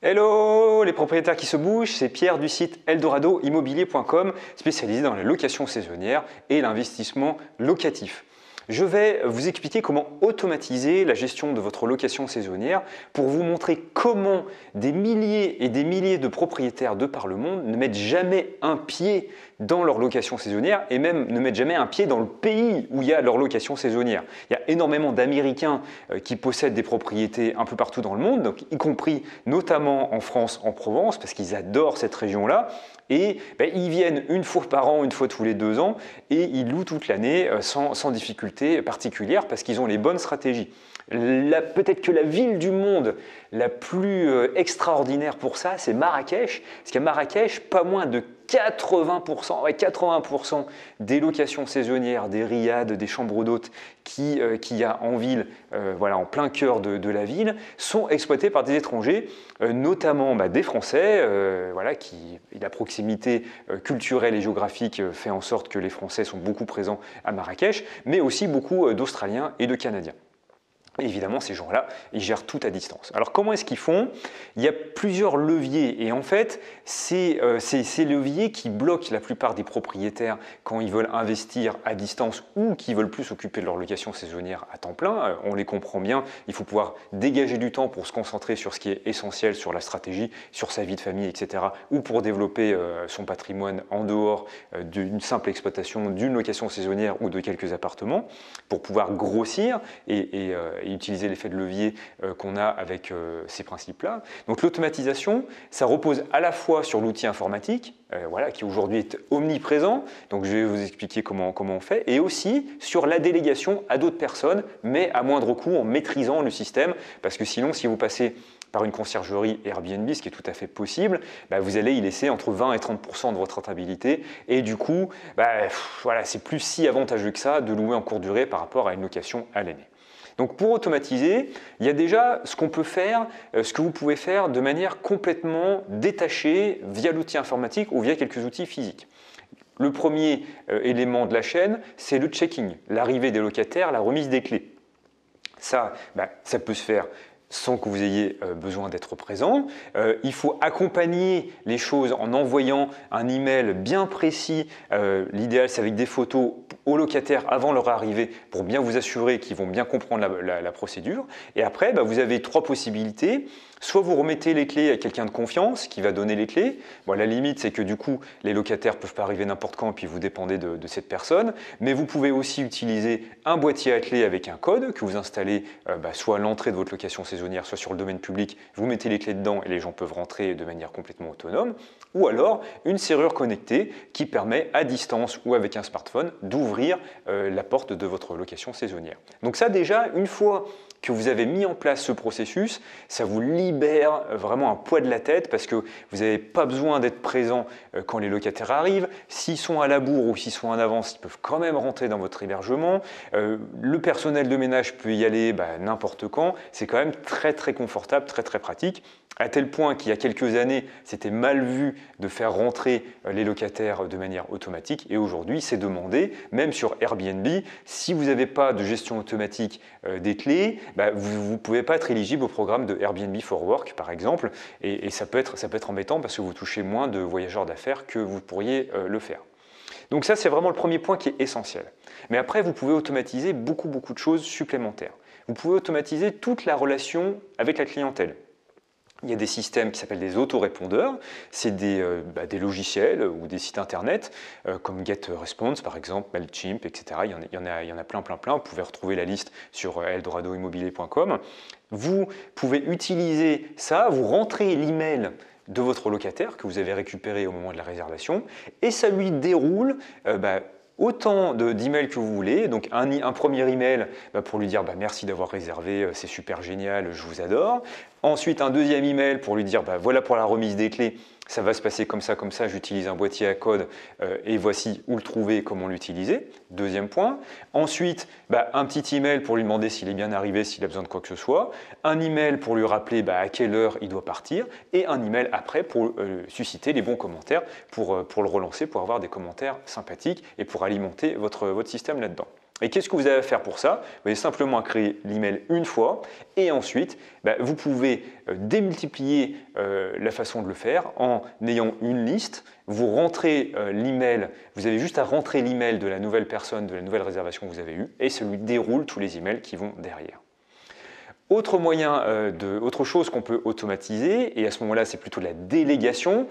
Hello les propriétaires qui se bougent, c'est Pierre du site eldoradoimmobilier.com, spécialisé dans la location saisonnière et l'investissement locatif. Je vais vous expliquer comment automatiser la gestion de votre location saisonnière pour vous montrer comment des milliers et des milliers de propriétaires de par le monde ne mettent jamais un pied dans leur location saisonnière et même ne mettent jamais un pied dans le pays où il y a leur location saisonnière. Il y a énormément d'Américains qui possèdent des propriétés un peu partout dans le monde, donc y compris notamment en France, en Provence, parce qu'ils adorent cette région-là. Et ils viennent une fois par an, une fois tous les 2 ans, et ils louent toute l'année sans difficulté particulière parce qu'ils ont les bonnes stratégies. Peut-être que la ville du monde la plus extraordinaire pour ça, c'est Marrakech. Parce qu'à Marrakech, pas moins de 80% des locations saisonnières, des riads, des chambres d'hôtes qu'il y a en ville, en plein cœur de la ville, sont exploitées par des étrangers, notamment des Français, qui la proximité culturelle et géographique fait en sorte que les Français sont beaucoup présents à Marrakech, mais aussi beaucoup d'Australiens et de Canadiens. Et évidemment, ces gens-là, ils gèrent tout à distance. Alors, comment est-ce qu'ils font? Il y a plusieurs leviers et en fait, c'est ces leviers qui bloquent la plupart des propriétaires quand ils veulent investir à distance ou qui veulent plus s'occuper de leur location saisonnière à temps plein. On les comprend bien, il faut pouvoir dégager du temps pour se concentrer sur ce qui est essentiel, sur la stratégie, sur sa vie de famille, etc. ou pour développer son patrimoine en dehors d'une simple exploitation, d'une location saisonnière ou de quelques appartements, pour pouvoir grossir et utiliser l'effet de levier qu'on a avec ces principes-là. Donc l'automatisation, ça repose à la fois sur l'outil informatique, qui aujourd'hui est omniprésent, donc je vais vous expliquer comment on fait, et aussi sur la délégation à d'autres personnes, mais à moindre coût, en maîtrisant le système, parce que sinon, si vous passez par une conciergerie Airbnb, ce qui est tout à fait possible, vous allez y laisser entre 20 et 30% de votre rentabilité, et du coup, c'est plus si avantageux que ça de louer en courte durée par rapport à une location à l'année. Donc pour automatiser, il y a déjà ce qu'on peut faire, ce que vous pouvez faire de manière complètement détachée via l'outil informatique ou via quelques outils physiques. Le premier élément de la chaîne, c'est le checking, l'arrivée des locataires, la remise des clés. Ça peut se faire sans que vous ayez besoin d'être présent. Il faut accompagner les choses en envoyant un email bien précis. L'idéal, c'est avec des photos aux locataires avant leur arrivée pour bien vous assurer qu'ils vont bien comprendre la procédure. Et après, vous avez 3 possibilités. Soit vous remettez les clés à quelqu'un de confiance qui va donner les clés. La limite, c'est que du coup, les locataires ne peuvent pas arriver n'importe quand et puis vous dépendez de cette personne. Mais vous pouvez aussi utiliser un boîtier à clés avec un code que vous installez soit à l'entrée de votre location saisonnière, soit sur le domaine public. Vous mettez les clés dedans et les gens peuvent rentrer de manière complètement autonome. Ou alors une serrure connectée qui permet à distance ou avec un smartphone d'ouvrir la porte de votre location saisonnière. Donc ça déjà, une fois que vous avez mis en place ce processus, ça vous libère vraiment un poids de la tête parce que vous n'avez pas besoin d'être présent quand les locataires arrivent. S'ils sont à la bourre ou s'ils sont en avance, ils peuvent quand même rentrer dans votre hébergement. Le personnel de ménage peut y aller n'importe quand. C'est quand même très très confortable, très très pratique. À tel point qu'il y a quelques années, c'était mal vu de faire rentrer les locataires de manière automatique et aujourd'hui, c'est demandé, même sur Airbnb. Si vous n'avez pas de gestion automatique des clés, vous ne pouvez pas être éligible au programme de Airbnb for Work, par exemple, et ça peut être embêtant parce que vous touchez moins de voyageurs d'affaires que vous pourriez le faire. Donc ça, c'est vraiment le premier point qui est essentiel. Mais après, vous pouvez automatiser beaucoup de choses supplémentaires. Vous pouvez automatiser toute la relation avec la clientèle. Il y a des systèmes qui s'appellent des autorépondeurs, c'est des logiciels ou des sites internet comme GetResponse par exemple, Mailchimp, etc. Il y en a plein. Vous pouvez retrouver la liste sur eldoradoimmobilier.com. Vous pouvez utiliser ça, vous rentrez l'email de votre locataire que vous avez récupéré au moment de la réservation et ça lui déroule autant d'emails que vous voulez, donc un premier email pour lui dire merci d'avoir réservé, c'est super génial, je vous adore. Ensuite un deuxième email pour lui dire voilà pour la remise des clés, ça va se passer comme ça, j'utilise un boîtier à code et voici où le trouver et comment l'utiliser. Deuxième point. Ensuite, un petit email pour lui demander s'il est bien arrivé, s'il a besoin de quoi que ce soit. Un email pour lui rappeler à quelle heure il doit partir. Et un email après pour susciter les bons commentaires, pour le relancer, pour avoir des commentaires sympathiques et pour alimenter votre système là-dedans. Et qu'est-ce que vous avez à faire pour ça? Vous avez simplement à créer l'email une fois et ensuite, vous pouvez démultiplier la façon de le faire en ayant une liste. Vous rentrez l'email, vous avez juste à rentrer l'email de la nouvelle personne, de la nouvelle réservation que vous avez eue et ça lui déroule tous les emails qui vont derrière. Autre moyen, autre chose qu'on peut automatiser, et à ce moment-là c'est plutôt de la délégation,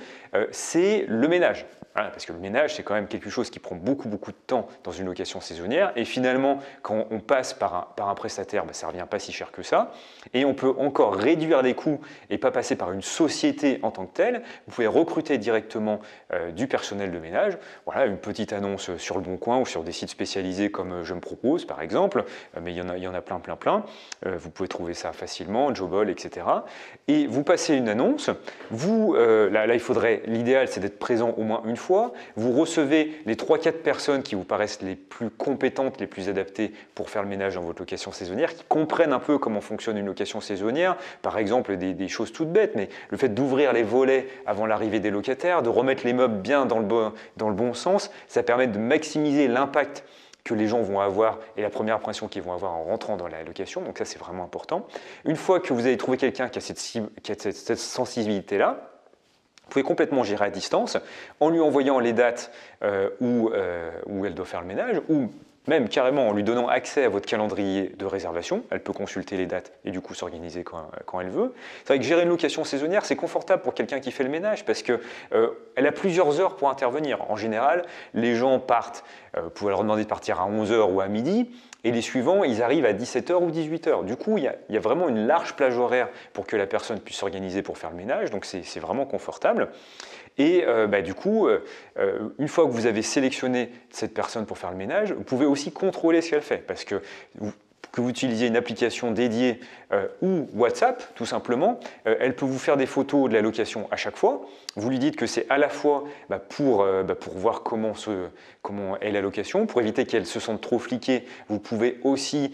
c'est le ménage. Voilà, parce que le ménage c'est quand même quelque chose qui prend beaucoup de temps dans une location saisonnière, et finalement quand on passe par un prestataire, ça ne revient pas si cher que ça, et on peut encore réduire les coûts et pas passer par une société en tant que telle. Vous pouvez recruter directement du personnel de ménage, voilà, une petite annonce sur Le Bon Coin ou sur des sites spécialisés comme Je me propose par exemple, mais il y en a plein. Vous pouvez trouver ça facilement, Jobol, etc. Et vous passez une annonce, là il faudrait, l'idéal c'est d'être présent au moins une fois, vous recevez les 3-4 personnes qui vous paraissent les plus compétentes, les plus adaptées pour faire le ménage dans votre location saisonnière, qui comprennent un peu comment fonctionne une location saisonnière, par exemple des choses toutes bêtes, mais le fait d'ouvrir les volets avant l'arrivée des locataires, de remettre les meubles bien dans le bon sens, ça permet de maximiser l'impact que les gens vont avoir et la première impression qu'ils vont avoir en rentrant dans la location. Donc ça, c'est vraiment important. Une fois que vous avez trouvé quelqu'un qui a cette sensibilité-là, vous pouvez complètement gérer à distance en lui envoyant les dates où elle doit faire le ménage ou même carrément en lui donnant accès à votre calendrier de réservation. Elle peut consulter les dates et du coup s'organiser quand elle veut. C'est vrai que gérer une location saisonnière, c'est confortable pour quelqu'un qui fait le ménage parce qu'elle a plusieurs heures pour intervenir. En général, les gens partent, vous pouvez leur demander de partir à 11h ou à midi, et les suivants, ils arrivent à 17h ou 18h. Du coup, il y a vraiment une large plage horaire pour que la personne puisse s'organiser pour faire le ménage, donc c'est vraiment confortable. Et du coup, une fois que vous avez sélectionné cette personne pour faire le ménage, vous pouvez aussi contrôler ce qu'elle fait, parce que vous utilisiez une application dédiée ou WhatsApp, tout simplement, elle peut vous faire des photos de la location à chaque fois. Vous lui dites que c'est à la fois pour voir comment est la location, pour éviter qu'elle se sente trop fliquée. Vous pouvez aussi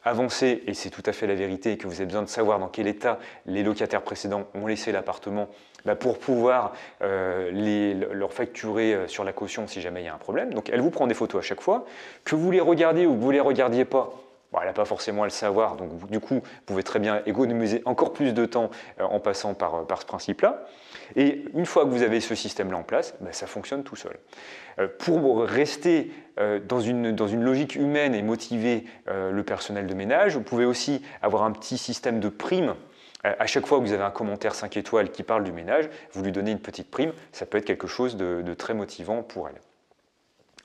avancer, et c'est tout à fait la vérité, que vous avez besoin de savoir dans quel état les locataires précédents ont laissé l'appartement pour pouvoir leur facturer sur la caution si jamais il y a un problème. Donc elle vous prend des photos à chaque fois. Que vous les regardiez ou que vous ne les regardiez pas, elle n'a pas forcément à le savoir, donc du coup, vous pouvez très bien économiser encore plus de temps en passant par ce principe-là. Et une fois que vous avez ce système-là en place, ça fonctionne tout seul. Pour rester dans une logique humaine et motiver le personnel de ménage, vous pouvez aussi avoir un petit système de primes. À chaque fois que vous avez un commentaire 5 étoiles qui parle du ménage, vous lui donnez une petite prime, ça peut être quelque chose de très motivant pour elle.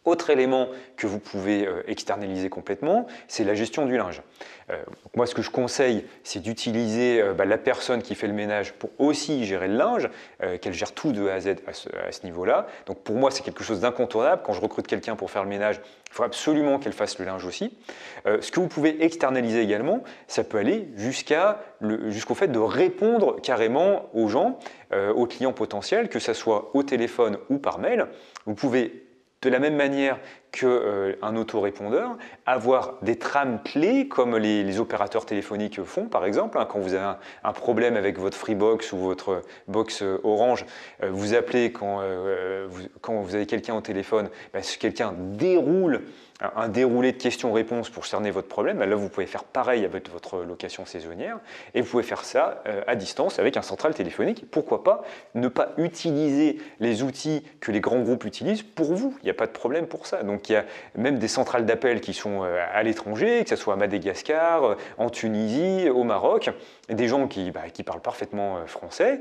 Autre élément que vous pouvez externaliser complètement, c'est la gestion du linge. Moi, ce que je conseille, c'est d'utiliser la personne qui fait le ménage pour aussi gérer le linge, qu'elle gère tout de A à Z à ce niveau-là. Donc pour moi, c'est quelque chose d'incontournable. Quand je recrute quelqu'un pour faire le ménage, il faut absolument qu'elle fasse le linge aussi. Ce que vous pouvez externaliser également, ça peut aller jusqu'au fait de répondre carrément aux gens, aux clients potentiels, que ce soit au téléphone ou par mail. Vous pouvez de la même manière qu'un autorépondeur, avoir des trames clés comme les opérateurs téléphoniques font par exemple. Quand vous avez un problème avec votre Freebox ou votre box Orange, vous appelez quand vous avez quelqu'un au téléphone, si quelqu'un déroule un déroulé de questions-réponses pour cerner votre problème, là vous pouvez faire pareil avec votre location saisonnière et vous pouvez faire ça à distance avec un central téléphonique. Pourquoi pas ne pas utiliser les outils que les grands groupes utilisent pour vous, il n'y a pas de problème pour ça. Donc il y a même des centrales d'appel qui sont à l'étranger, que ce soit à Madagascar, en Tunisie, au Maroc, des gens qui parlent parfaitement français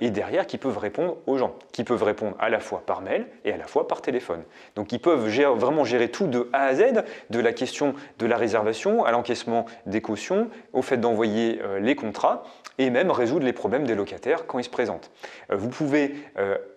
et derrière qui peuvent répondre aux gens, qui peuvent répondre à la fois par mail et à la fois par téléphone. Donc ils peuvent vraiment gérer tout de A à Z, de la question de la réservation à l'encaissement des cautions, au fait d'envoyer les contrats et même résoudre les problèmes des locataires quand ils se présentent. Vous pouvez,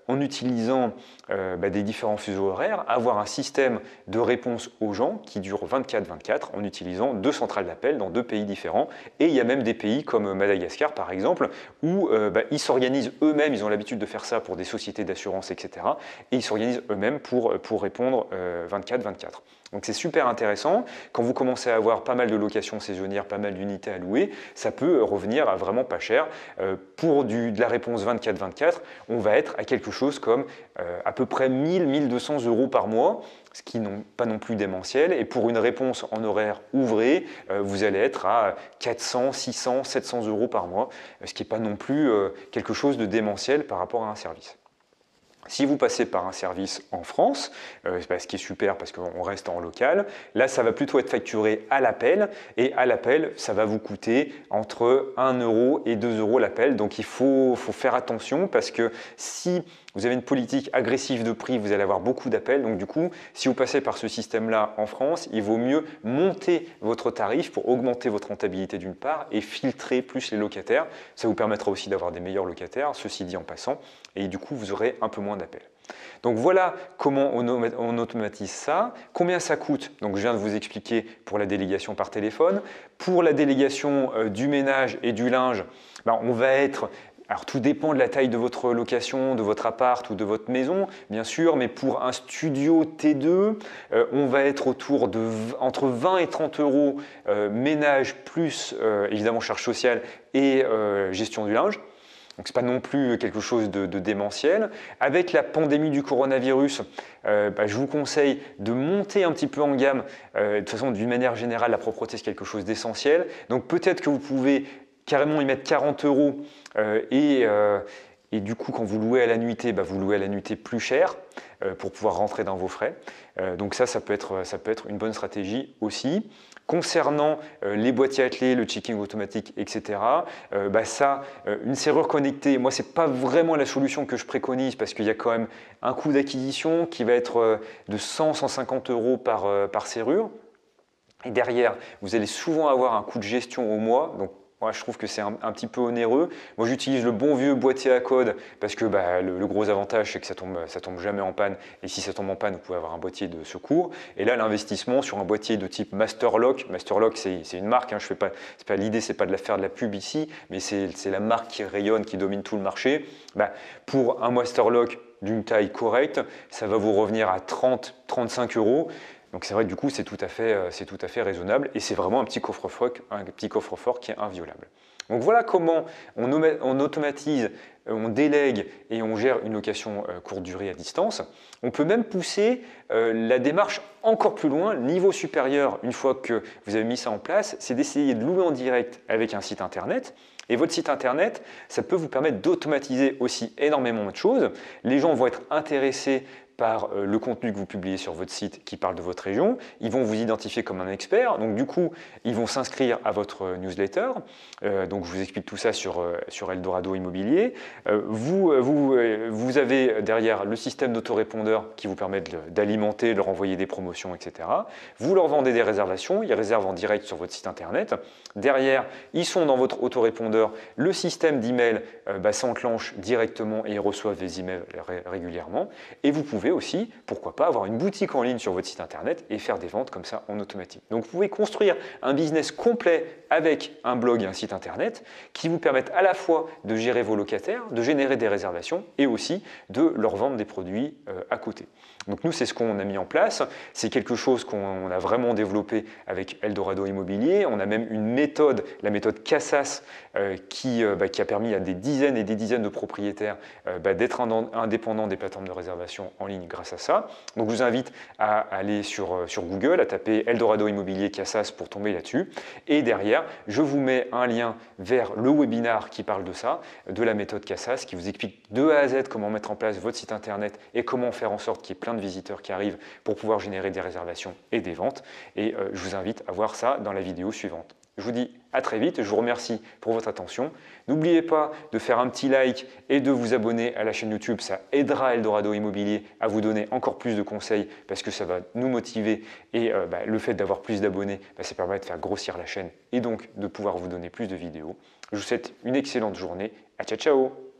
en utilisant des différents fuseaux horaires, avoir un système de réponse aux gens qui dure 24/24 en utilisant 2 centrales d'appel dans 2 pays différents. Et il y a même des pays comme Madagascar par exemple où ils s'organisent eux-mêmes, ils ont l'habitude de faire ça pour des sociétés d'assurance, etc. Et ils s'organisent eux-mêmes pour répondre 24/24. Donc c'est super intéressant. Quand vous commencez à avoir pas mal de locations saisonnières, pas mal d'unités à louer, ça peut revenir à vraiment pas cher. Pour de la réponse 24-24, on va être à quelque chose comme à peu près 1000-1200 € par mois, ce qui n'est pas non plus démentiel. Et pour une réponse en horaire ouvré, vous allez être à 400, 600, 700 € par mois, ce qui n'est pas non plus quelque chose de démentiel par rapport à un service. Si vous passez par un service en France, ce qui est super parce qu'on reste en local, là ça va plutôt être facturé à l'appel et à l'appel ça va vous coûter entre 1 € et 2 € l'appel. Donc il faut faire attention parce que si vous avez une politique agressive de prix, vous allez avoir beaucoup d'appels. Donc du coup, si vous passez par ce système-là en France, il vaut mieux monter votre tarif pour augmenter votre rentabilité d'une part et filtrer plus les locataires. Ça vous permettra aussi d'avoir des meilleurs locataires, ceci dit en passant, et du coup vous aurez un peu moins d'appels. Donc voilà comment on automatise ça. Combien ça coûte? Donc je viens de vous expliquer pour la délégation par téléphone. Pour la délégation du ménage et du linge, on va être... Alors tout dépend de la taille de votre location, de votre appart ou de votre maison, bien sûr, mais pour un studio T2, on va être autour de entre 20 et 30 € ménage plus évidemment charges sociales et gestion du linge. Donc ce n'est pas non plus quelque chose de démentiel. Avec la pandémie du coronavirus, je vous conseille de monter un petit peu en gamme. De toute façon, d'une manière générale, la propreté, c'est quelque chose d'essentiel. Donc peut-être que vous pouvez carrément y mettre 40 € et du coup, quand vous louez à la nuitée, vous louez à la nuitée plus cher pour pouvoir rentrer dans vos frais. Donc ça peut être une bonne stratégie aussi. Concernant les boîtiers attelés, le checking automatique, etc., une serrure connectée, moi, ce n'est pas vraiment la solution que je préconise parce qu'il y a quand même un coût d'acquisition qui va être de 100-150 € par serrure. Et derrière, vous allez souvent avoir un coût de gestion au mois. Donc, moi, je trouve que c'est un petit peu onéreux. Moi, j'utilise le bon vieux boîtier à code parce que le gros avantage, c'est que ça tombe jamais en panne. Et si ça tombe en panne, vous pouvez avoir un boîtier de secours. Et là, l'investissement sur un boîtier de type Masterlock. Masterlock, c'est une marque. L'idée, c'est pas de faire de la pub ici, mais c'est la marque qui rayonne, qui domine tout le marché. Pour un Masterlock d'une taille correcte, ça va vous revenir à 30-35 €. Donc c'est vrai que du coup c'est tout à fait raisonnable et c'est vraiment un petit coffre-fort qui est inviolable. Donc voilà comment on automatise, on délègue et on gère une location courte durée à distance. On peut même pousser la démarche encore plus loin, niveau supérieur, une fois que vous avez mis ça en place, c'est d'essayer de louer en direct avec un site internet. Et votre site internet, ça peut vous permettre d'automatiser aussi énormément de choses. Les gens vont être intéressés par le contenu que vous publiez sur votre site qui parle de votre région. Ils vont vous identifier comme un expert. Donc du coup, ils vont s'inscrire à votre newsletter. Donc je vous explique tout ça sur Eldorado Immobilier. Vous avez derrière le système d'autorépondeur qui vous permet d'alimenter, de renvoyer des promotions, etc. Vous leur vendez des réservations. Ils réservent en direct sur votre site internet. Derrière, ils sont dans votre autorépondeur. Le système d'email s'enclenche directement et ils reçoivent des emails régulièrement. Et vous pouvez aussi, pourquoi pas, avoir une boutique en ligne sur votre site internet et faire des ventes comme ça en automatique. Donc vous pouvez construire un business complet avec un blog et un site internet qui vous permettent à la fois de gérer vos locataires, de générer des réservations et aussi de leur vendre des produits à côté. Donc nous, c'est ce qu'on a mis en place. C'est quelque chose qu'on a vraiment développé avec Eldorado Immobilier. On a même une méthode, la méthode Cassas, qui a permis à des dizaines et des dizaines de propriétaires d'être indépendants des plateformes de réservation en ligne grâce à ça. Donc je vous invite à aller sur Google, à taper Eldorado Immobilier Cassas pour tomber là-dessus. Et derrière, je vous mets un lien vers le webinar qui parle de ça, de la méthode Cassas, qui vous explique de A à Z comment mettre en place votre site internet et comment faire en sorte qu'il y ait plein de visiteurs qui arrivent pour pouvoir générer des réservations et des ventes. Et je vous invite à voir ça dans la vidéo suivante. Je vous dis à très vite, je vous remercie pour votre attention. N'oubliez pas de faire un petit like et de vous abonner à la chaîne YouTube, ça aidera Eldorado Immobilier à vous donner encore plus de conseils parce que ça va nous motiver et le fait d'avoir plus d'abonnés, ça permet de faire grossir la chaîne et donc de pouvoir vous donner plus de vidéos. Je vous souhaite une excellente journée, à ciao ciao.